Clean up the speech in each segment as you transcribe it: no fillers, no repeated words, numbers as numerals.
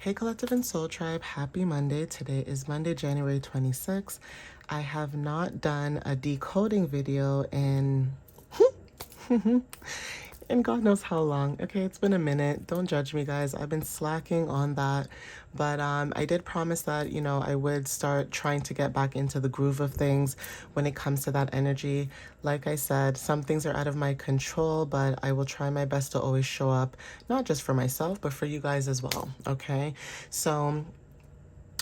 Hey Collective and Soul Tribe, happy Monday. Today is Monday, January 26th. I have not done a decoding video in and God knows how long. Okay, it's been a minute. Don't judge me, guys. I've been slacking on that. But I did promise that, I would start trying to get back into the groove of things when it comes to that energy. Like I said, some things are out of my control, but I will try my best to always show up, not just for myself, but for you guys as well. Okay, so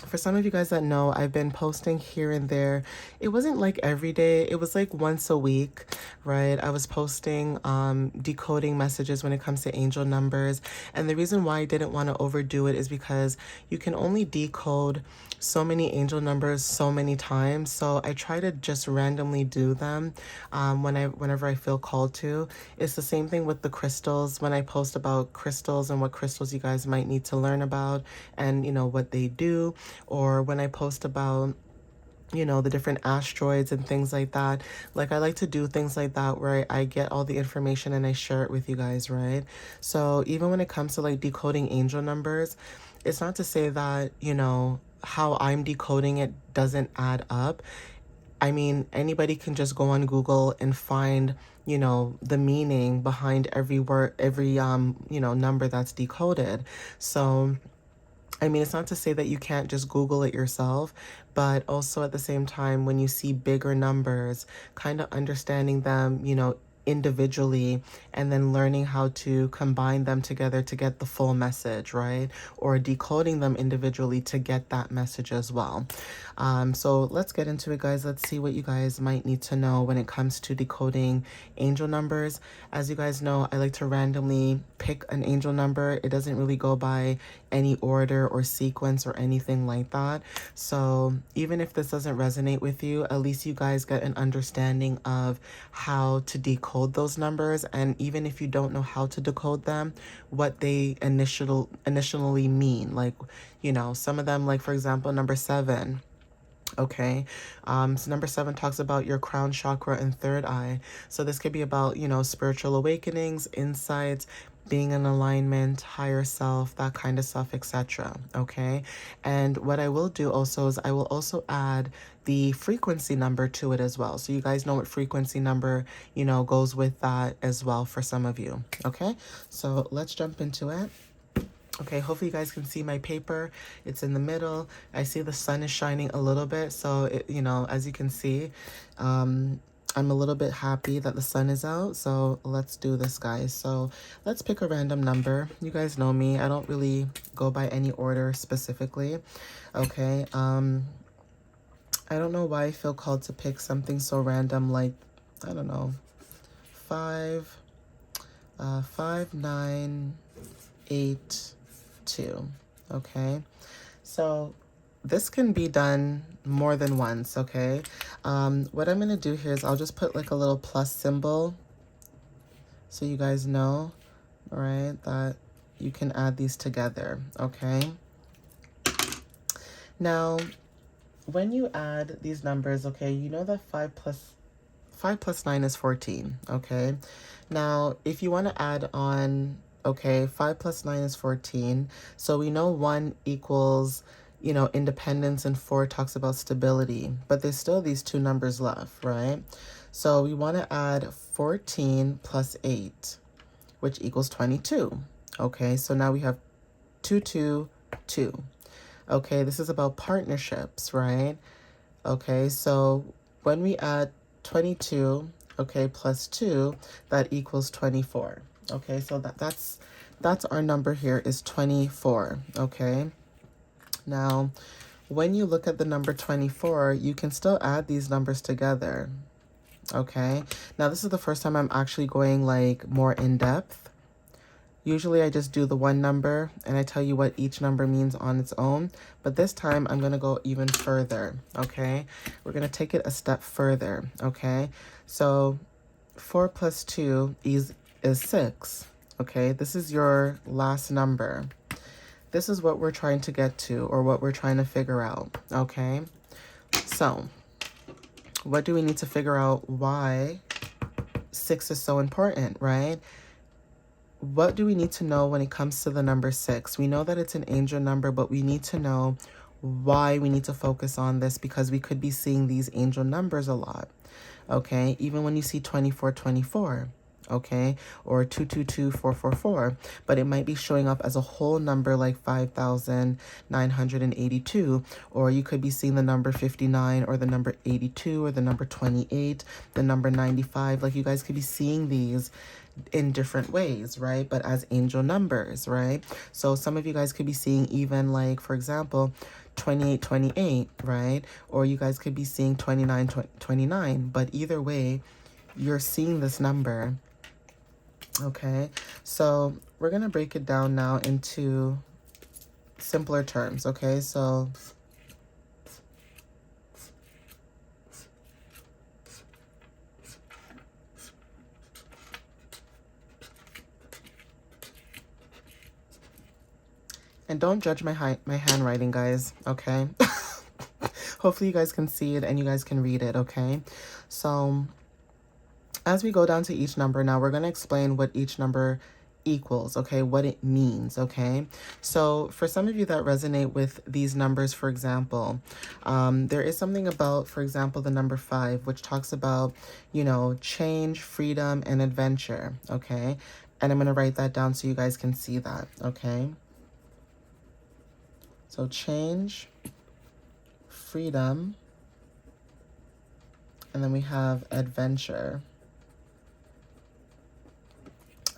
for some of you guys that know, I've been posting here and there. It wasn't like every day. It was like once a week, right? I was posting decoding messages when it comes to angel numbers. And the reason why I didn't want to overdo it is because you can only decode so many angel numbers so many times. So I try to just randomly do them whenever I feel called to. It's the same thing with the crystals. When I post about crystals and what crystals you guys might need to learn about and, what they do, or when I post about the different asteroids and things like that. Like, I like to do things like that where I get all the information and I share it with you guys, right? So even when it comes to like decoding angel numbers, it's not to say that, how I'm decoding it doesn't add up. I mean, anybody can just go on Google and find, the meaning behind every word, every, number that's decoded. So, I mean, it's not to say that you can't just Google it yourself, but also at the same time, when you see bigger numbers, kind of understanding them, individually, and then learning how to combine them together to get the full message, right? Or decoding them individually to get that message as well. So let's get into it, guys. Let's see what you guys might need to know when it comes to decoding angel numbers. As you guys know, I like to randomly pick an angel number. It doesn't really go by any order or sequence or anything like that. So even if this doesn't resonate with you, at least you guys get an understanding of how to decode those numbers. And even if you don't know how to decode them, what they initially mean. Like, some of them, like for example, number 7. Okay, so number 7 talks about your crown chakra and third eye. So this could be about, spiritual awakenings, insights, being in alignment, higher self, that kind of stuff, etc. Okay, and what I will do also is I will also add the frequency number to it as well. So you guys know what frequency number, goes with that as well for some of you. Okay, so let's jump into it. Okay, hopefully you guys can see my paper. It's in the middle. I see the sun is shining a little bit. So, as you can see, I'm a little bit happy that the sun is out. So let's do this, guys. So let's pick a random number. You guys know me. I don't really go by any order specifically. Okay. I don't know why I feel called to pick something so random like, I don't know, 5, 5, 9, 8, 2. Okay, so this can be done more than once. Okay, what I'm gonna do here is I'll just put like a little plus symbol so you guys know, all right, that you can add these together. Okay, now when you add these numbers, okay, you know that 5 plus 9 is 14. Okay, now if you want to add on, okay, 5 plus 9 is 14. So we know 1 equals, independence, and 4 talks about stability. But there's still these two numbers left, right? So we want to add 14 plus 8, which equals 22. Okay, so now we have 2, 2, 2. Okay, this is about partnerships, right? Okay, so when we add 22, okay, plus 2, that equals 24. Okay, so that's our number here is 24. Okay, now when you look at the number 24, you can still add these numbers together. Okay, now this is the first time I'm actually going like more in depth. Usually I just do the one number and I tell you what each number means on its own, but this time I'm going to go even further. Okay, we're going to take it a step further. Okay, so 4 plus 2 is 6. Okay, this is your last number. This is what we're trying to get to, or what we're trying to figure out. Okay, so what do we need to figure out? Why 6 is so important, right? what do we need to know when it comes to the number 6? We know that it's an angel number, but we need to know why we need to focus on this, because we could be seeing these angel numbers a lot. Okay, even when you see 2424, okay, or 222444, but it might be showing up as a whole number like 5,982, or you could be seeing the number 59 or the number 82 or the number 28, the number 95. Like, you guys could be seeing these in different ways, right? But as angel numbers, right? So some of you guys could be seeing even, like, for example, 2828, right? Or you guys could be seeing 2929. But either way, you're seeing this number. Okay, so we're gonna break it down now into simpler terms. Okay, so and don't judge my handwriting, guys. Okay. Hopefully you guys can see it and you guys can read it. Okay, so as we go down to each number now, we're going to explain what each number equals, okay, what it means, okay? So for some of you that resonate with these numbers, for example, there is something about, for example, the number 5, which talks about, you know, change, freedom, and adventure, okay? And I'm going to write that down so you guys can see that, okay? So change, freedom, and then we have adventure.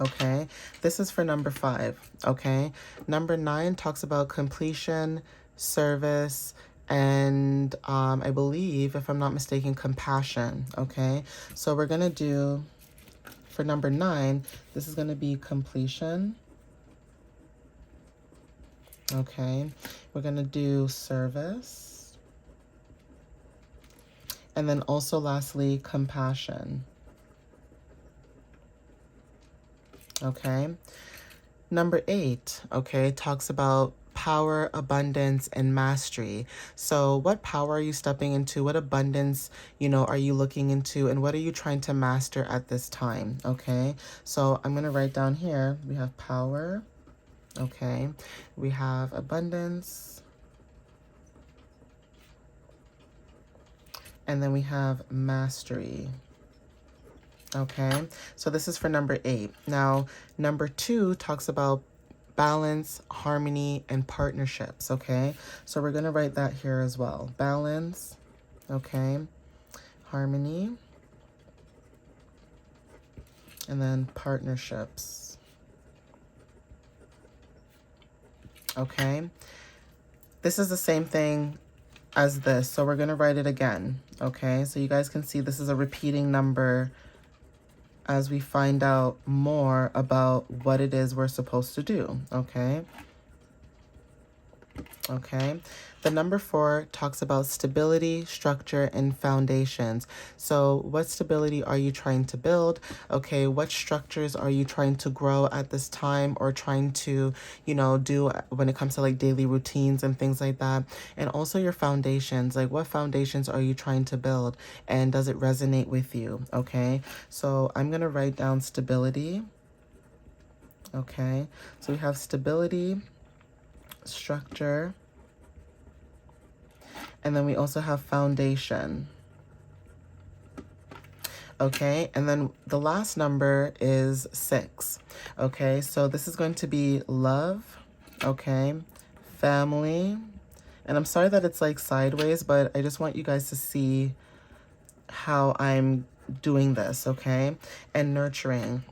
Okay, this is for number 5. Okay, number 9 talks about completion, service, and I believe, if I'm not mistaken, compassion. Okay, so we're gonna do, for number 9, this is gonna be completion. Okay, we're gonna do service, and then also lastly, compassion. Okay, number 8, okay, talks about power, abundance, and mastery. So what power are you stepping into? What abundance, you know, are you looking into? And what are you trying to master at this time? Okay, so I'm going to write down here, we have power, okay, we have abundance, and then we have mastery. Okay, so this is for number 8. Now, number 2 talks about balance, harmony, and partnerships. Okay, so we're going to write that here as well. Balance, okay, harmony, and then partnerships. Okay, this is the same thing as this, so we're going to write it again. Okay, so you guys can see this is a repeating number as we find out more about what it is we're supposed to do, okay? Okay, the number 4 talks about stability, structure, and foundations. So what stability are you trying to build? Okay, what structures are you trying to grow at this time, or trying to, you know, do when it comes to like daily routines and things like that? And also your foundations, like what foundations are you trying to build, and does it resonate with you? Okay, so I'm going to write down stability. Okay, so we have stability, structure, and then we also have foundation. Okay, and then the last number is 6. Okay, so this is going to be love, okay, family, and I'm sorry that it's like sideways, but I just want you guys to see how I'm doing this, okay, and nurturing.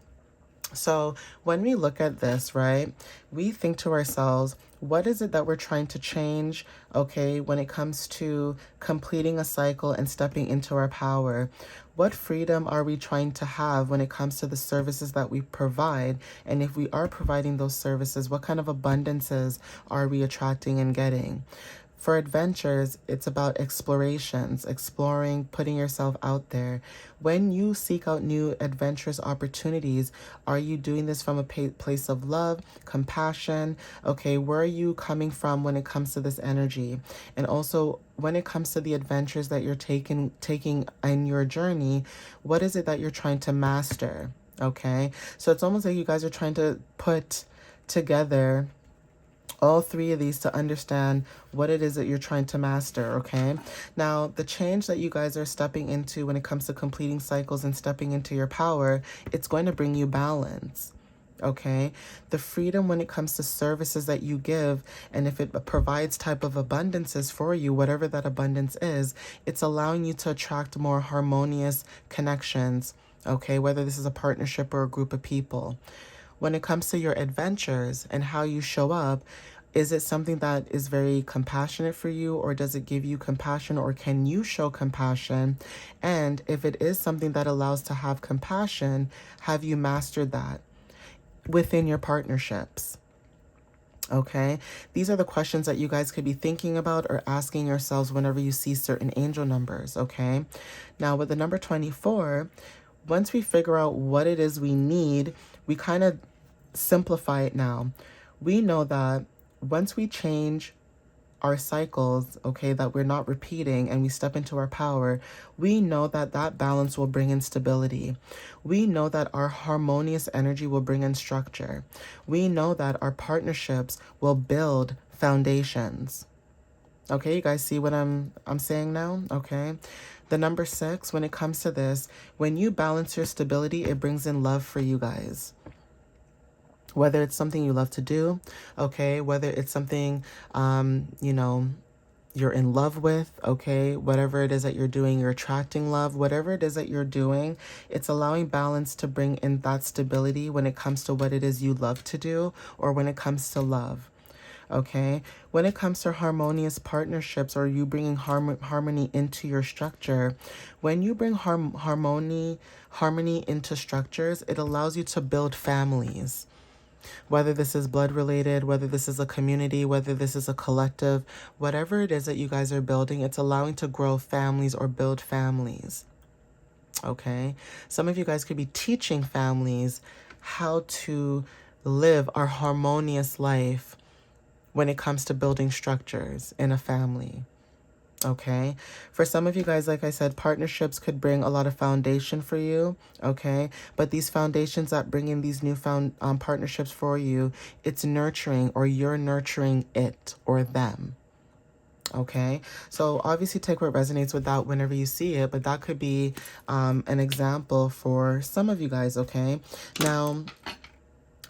So when we look at this, right, we think to ourselves, what is it that we're trying to change, okay, when it comes to completing a cycle and stepping into our power? What freedom are we trying to have when it comes to the services that we provide? And if we are providing those services, what kind of abundances are we attracting and getting? For adventures, it's about explorations, exploring, putting yourself out there. When you seek out new adventurous opportunities, are you doing this from a place of love, compassion? Okay, where are you coming from when it comes to this energy? And also, when it comes to the adventures that you're taking in your journey, what is it that you're trying to master? Okay, so it's almost like you guys are trying to put together all three of these to understand what it is that you're trying to master. Okay, now the change that you guys are stepping into when it comes to completing cycles and stepping into your power, it's going to bring you balance. Okay, the freedom when it comes to services that you give, and if it provides type of abundances for you, whatever that abundance is, it's allowing you to attract more harmonious connections. Okay, whether this is a partnership or a group of people. When it comes to your adventures and how you show up, is it something that is very compassionate for you, or does it give you compassion, or can you show compassion? And if it is something that allows to have compassion, have you mastered that within your partnerships? Okay, these are the questions that you guys could be thinking about or asking yourselves whenever you see certain angel numbers. Okay, now with the number 24, once we figure out what it is we need, we kind of simplify it now. We know that once we change our cycles, okay, that we're not repeating and we step into our power, we know that that balance will bring in stability. We know that our harmonious energy will bring in structure. We know that our partnerships will build foundations. Okay, you guys see what I'm saying now? Okay. The number 6, when it comes to this, when you balance your stability, it brings in love for you guys. Whether it's something you love to do, okay, whether it's something, you're in love with, okay, whatever it is that you're doing, you're attracting love, whatever it is that you're doing, it's allowing balance to bring in that stability when it comes to what it is you love to do, or when it comes to love. Okay, when it comes to harmonious partnerships, or you bringing harmony into your structure, when you bring harmony into structures, it allows you to build families. Whether this is blood related, whether this is a community, whether this is a collective, whatever it is that you guys are building, it's allowing to grow families or build families. Okay, some of you guys could be teaching families how to live a harmonious life when it comes to building structures in a family. Okay, for some of you guys, like I said, partnerships could bring a lot of foundation for you. Okay, but these foundations that bring in these new partnerships for you, it's nurturing, or you're nurturing it or them. Okay, so obviously take what resonates with that whenever you see it, but that could be an example for some of you guys. Okay, now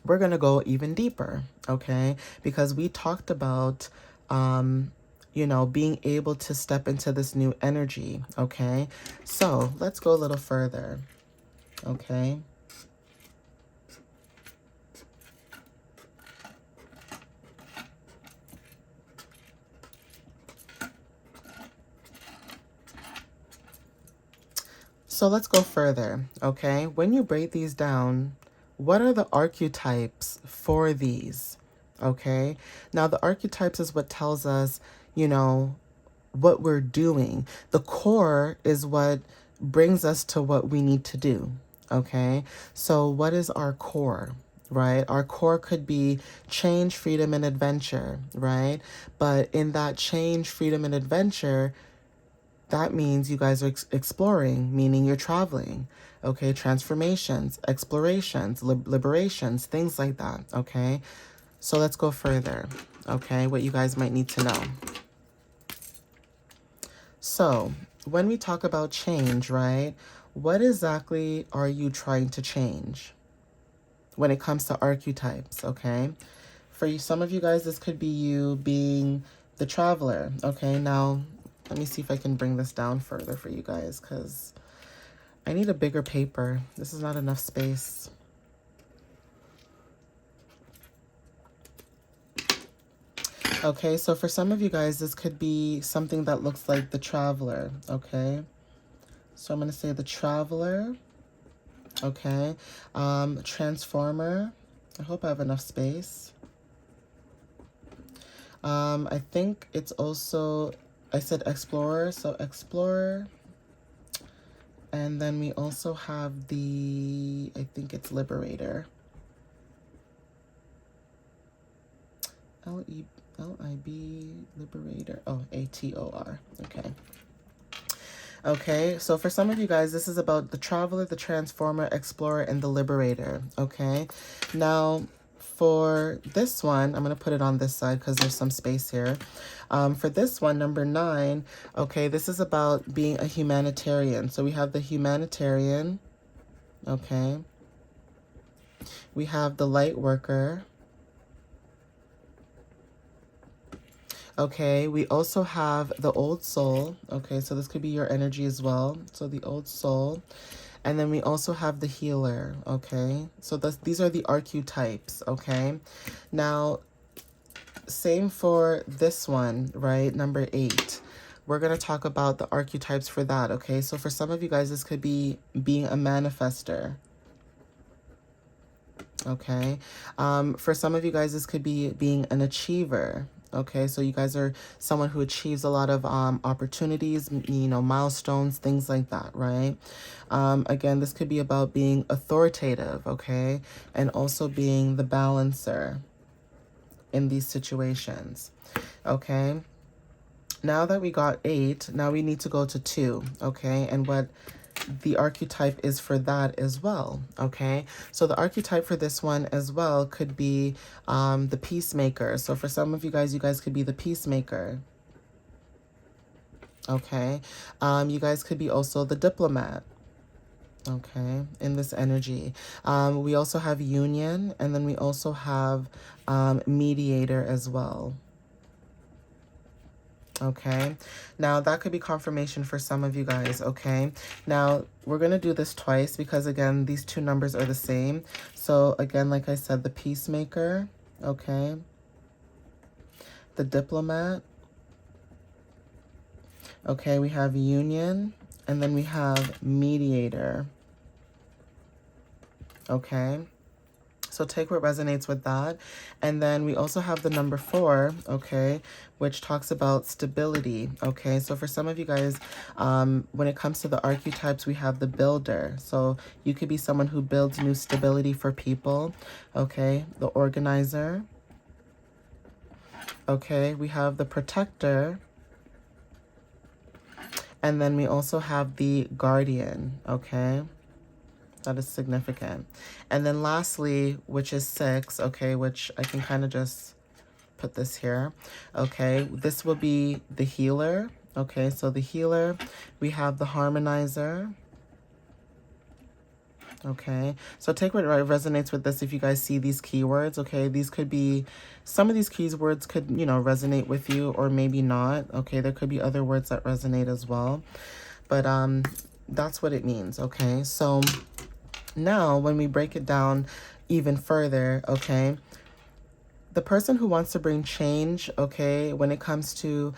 we're gonna go even deeper. Okay, because we talked about being able to step into this new energy. Okay, so let's go a little further. Okay, so let's go further. Okay, when you break these down, what are the archetypes for these? Okay, now the archetypes is what tells us, what we're doing. The core is what brings us to what we need to do. Okay, so what is our core? Right, our core could be change, freedom, and adventure. Right, but in that change, freedom, and adventure, that means you guys are exploring, meaning you're traveling. Okay, transformations, explorations, liberations, things like that. Okay, so let's go further. Okay, what you guys might need to know. So, when we talk about change, right, what exactly are you trying to change when it comes to archetypes, okay? For you, some of you guys, this could be you being the traveler, okay? Now, let me see if I can bring this down further for you guys, because I need a bigger paper. This is not enough space. Okay, so for some of you guys, this could be something that looks like the traveler, okay? So I'm going to say the traveler, okay? Transformer. I hope I have enough space. I think it's also, I said explorer, so explorer. And then we also have I think it's liberator. L-I-B, liberator. Oh, A-T-O-R. Okay. Okay, so for some of you guys, this is about the traveler, the transformer, explorer, and the liberator. Okay, now for this one, I'm going to put it on this side because there's some space here. For this one, number 9, okay, this is about being a humanitarian. So we have the humanitarian, okay, we have the light worker. Okay, we also have the old soul. Okay, so this could be your energy as well. So the old soul. And then we also have the healer. Okay, so these are the archetypes. Okay, now same for this one, right? Number 8. We're going to talk about the archetypes for that. Okay, so for some of you guys, this could be being a manifester. Okay, for some of you guys, this could be being an achiever. Okay, so you guys are someone who achieves a lot of opportunities, you know, milestones, things like that, right? Again, this could be about being authoritative, okay, and also being the balancer in these situations, okay? Now that we got 8, now we need to go to 2, okay? And what the archetype is for that as well, okay? So the archetype for this one as well could be the peacemaker. So for some of you guys could be the peacemaker, okay? You guys could be also the diplomat, okay, in this energy. We also have union, and then we also have mediator as well. Okay, now that could be confirmation for some of you guys. Okay, now we're going to do this twice because again, these two numbers are the same. So again, like I said, the peacemaker, okay, the diplomat, okay, we have union, and then we have mediator. Okay, so take what resonates with that. And then we also have the number 4, okay, which talks about stability. Okay, so for some of you guys, when it comes to the archetypes, we have the builder. So you could be someone who builds new stability for people. Okay, the organizer. Okay, we have the protector. And then we also have the guardian. Okay. That is significant. And then lastly, which is 6, okay, which I can kind of just put this here. Okay, this will be the healer. Okay, so the healer, we have the harmonizer. Okay, so take what resonates with this if you guys see these keywords. Okay, these could be, some of these keywords could, you know, resonate with you or maybe not. Okay, there could be other words that resonate as well. But that's what it means. Okay, so now, when we break it down even further, okay, the person who wants to bring change, okay, when it comes to,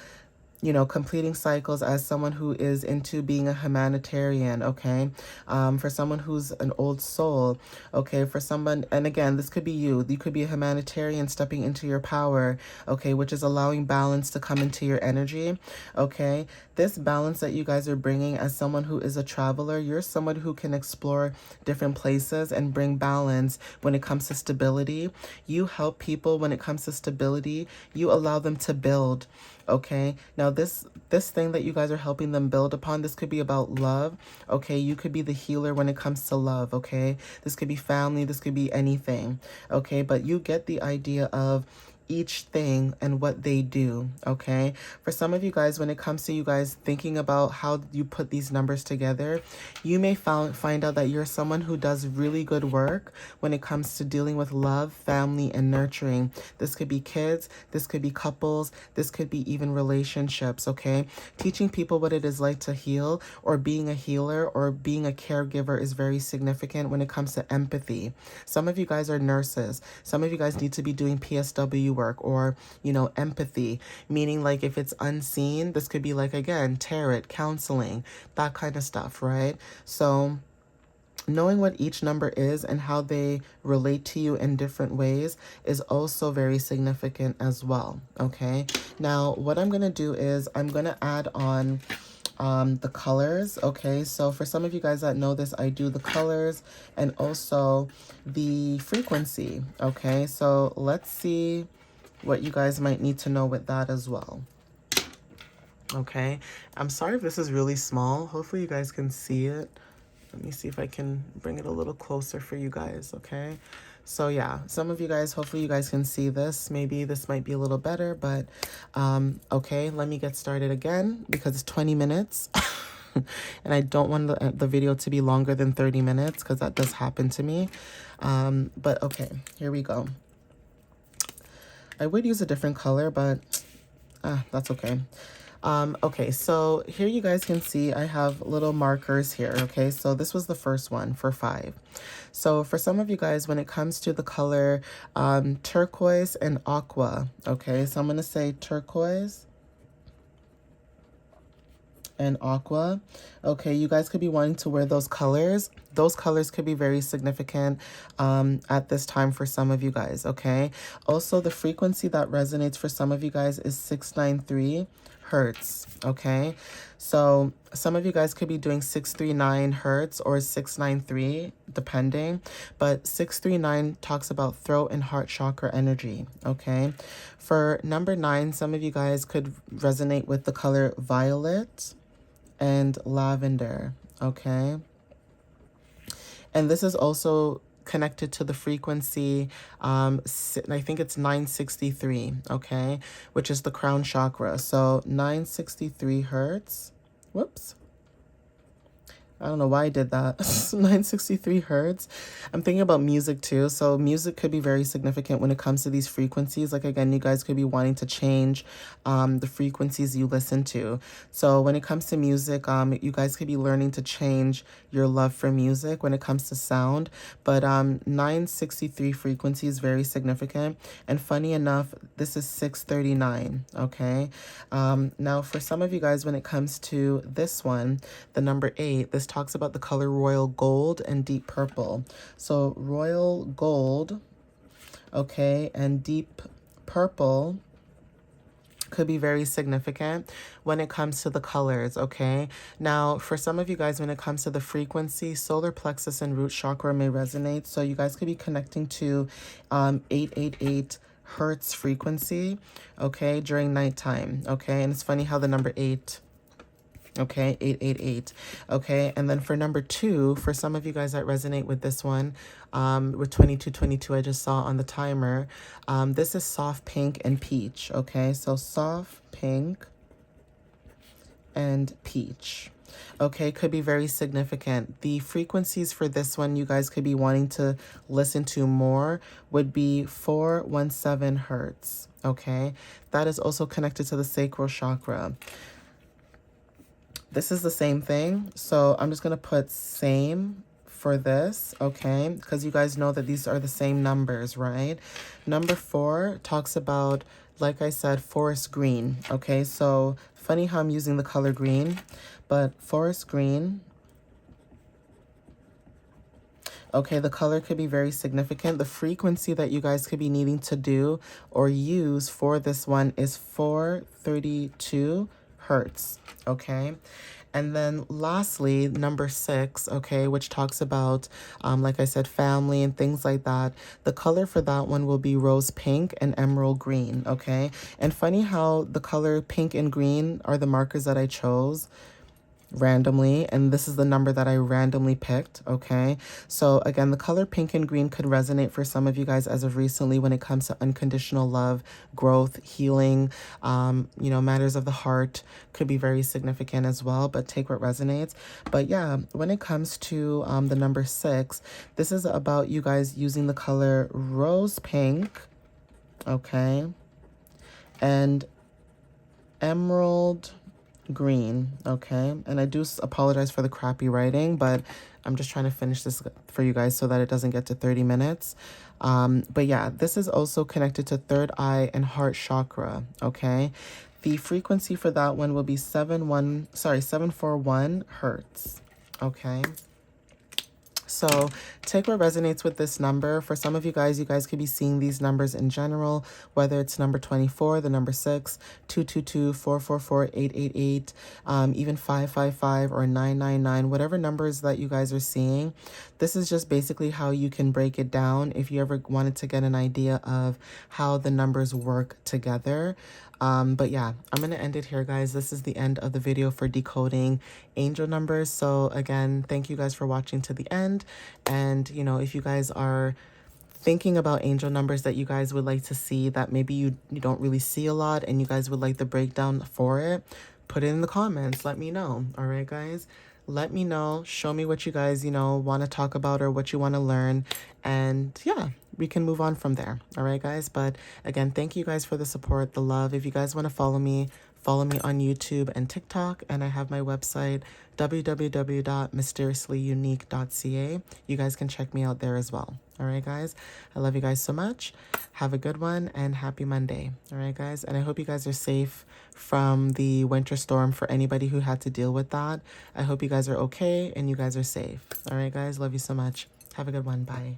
you know, completing cycles as someone who is into being a humanitarian, okay? For someone who's an old soul, okay? For someone, and again, this could be you. You could be a humanitarian stepping into your power, okay? Which is allowing balance to come into your energy, okay? This balance that you guys are bringing as someone who is a traveler, you're someone who can explore different places and bring balance when it comes to stability. You help people when it comes to stability. You allow them to build. Okay, now this thing that you guys are helping them build upon, this could be about love. Okay, you could be the healer when it comes to love. Okay, this could be family, this could be anything. Okay, but you get the idea of each thing and what they do. Okay, for some of you guys, when it comes to you guys thinking about how you put these numbers together, you may find out that you're someone who does really good work when it comes to dealing with love, family, and nurturing. This could be kids, this could be couples, this could be even relationships. Okay, teaching people what it is like to heal, or being a healer, or being a caregiver is very significant when it comes to empathy. Some of you guys are nurses. Some of you guys need to be doing PSW work, or, you know, empathy, meaning like if it's unseen, this could be like, again, tarot, counseling, that kind of stuff, right? So knowing what each number is and how they relate to you in different ways is also very significant as well. Okay, now what I'm going to do is I'm going to add on the colors. Okay, so for some of you guys that know this, I do the colors and also the frequency. Okay, so let's see what you guys might need to know with that as well. Okay, I'm sorry if this is really small. Hopefully you guys can see it. Let me see if I can bring it a little closer for you guys, okay? So yeah, some of you guys, hopefully you guys can see this. Maybe this might be a little better, but okay, let me get started again because it's 20 minutes. And I don't want the video to be longer than 30 minutes because that does happen to me. But okay, here we go. I would use a different color, but that's okay. Okay, so here you guys can see I have little markers here, okay? So this was the first one for 5. So for some of you guys, when it comes to the color turquoise and aqua, okay? So I'm going to say turquoise and aqua. Okay, you guys could be wanting to wear those colors. Those colors could be very significant at this time for some of you guys, okay? Also, the frequency that resonates for some of you guys is 693 hertz, okay? So some of you guys could be doing 639 hertz or 693, depending, but 639 talks about throat and heart chakra energy, okay? For number 9, some of you guys could resonate with the color violet and lavender, okay? And this is also connected to the frequency, I think it's 963, okay? Which is the crown chakra. So 963 hertz. Whoops. I don't know why I did that. 963 hertz. I'm thinking about music too. So music could be very significant when it comes to these frequencies. Like again, you guys could be wanting to change the frequencies you listen to. So when it comes to music, you guys could be learning to change your love for music when it comes to sound. But 963 frequency is very significant. And funny enough, this is 639, okay? Now for some of you guys, when it comes to this one, the number 8, this talks about the color royal gold and deep purple. So royal gold, okay, and deep purple could be very significant when it comes to the colors, okay? Now, for some of you guys, when it comes to the frequency, solar plexus and root chakra may resonate. So you guys could be connecting to 888 hertz frequency, okay, during nighttime, okay? And it's funny how the number 8, okay, 888, okay? And then for number 2, for some of you guys that resonate with this one, with 2222 I just saw on the timer, this is soft pink and peach, okay? So soft pink and peach, okay, could be very significant. The frequencies for this one you guys could be wanting to listen to more would be 417 hertz, okay? That is also connected to the sacral chakra. This is the same thing, so I'm just going to put same for this, okay? Because you guys know that these are the same numbers, right? Number 4 talks about, like I said, forest green, okay? So funny how I'm using the color green, but forest green, okay, the color could be very significant. The frequency that you guys could be needing to do or use for this one is 432 hertz, okay? And then lastly, number 6, okay, which talks about, like I said, family and things like that. The color for that one will be rose pink and emerald green, okay? And funny how the color pink and green are the markers that I chose randomly, and this is the number that I randomly picked, okay? So again, the color pink and green could resonate for some of you guys as of recently when it comes to unconditional love, growth, healing, matters of the heart could be very significant as well, but take what resonates. But yeah, when it comes to the number 6, this is about you guys using the color rose pink, okay, and emerald green, okay? And I do apologize for the crappy writing, but I'm just trying to finish this for you guys so that it doesn't get to 30 minutes. But yeah, this is also connected to third eye and heart chakra, okay? The frequency for that one will be 741 hertz, okay? So take what resonates with this number. For some of you guys could be seeing these numbers in general, whether it's number 24, the number 6, 222, 444, 888, even 555 or 999, whatever numbers that you guys are seeing. This is just basically how you can break it down if you ever wanted to get an idea of how the numbers work together. But yeah, I'm going to end it here, guys. This is the end of the video for decoding angel numbers. So again, thank you guys for watching to the end. And, you know, if you guys are thinking about angel numbers that you guys would like to see that maybe you don't really see a lot and you guys would like the breakdown for it, put it in the comments. Let me know. All right, guys. Let me know. Show me what you guys, you know, want to talk about or what you want to learn. And yeah, we can move on from there. All right, guys. But again, thank you guys for the support, the love. If you guys want to follow me on YouTube and TikTok. And I have my website, www.mysteriouslyunique.ca. You guys can check me out there as well. All right, guys. I love you guys so much. Have a good one and happy Monday. All right, guys. And I hope you guys are safe from the winter storm for anybody who had to deal with that. I hope you guys are okay and you guys are safe. All right, guys. Love you so much. Have a good one. Bye.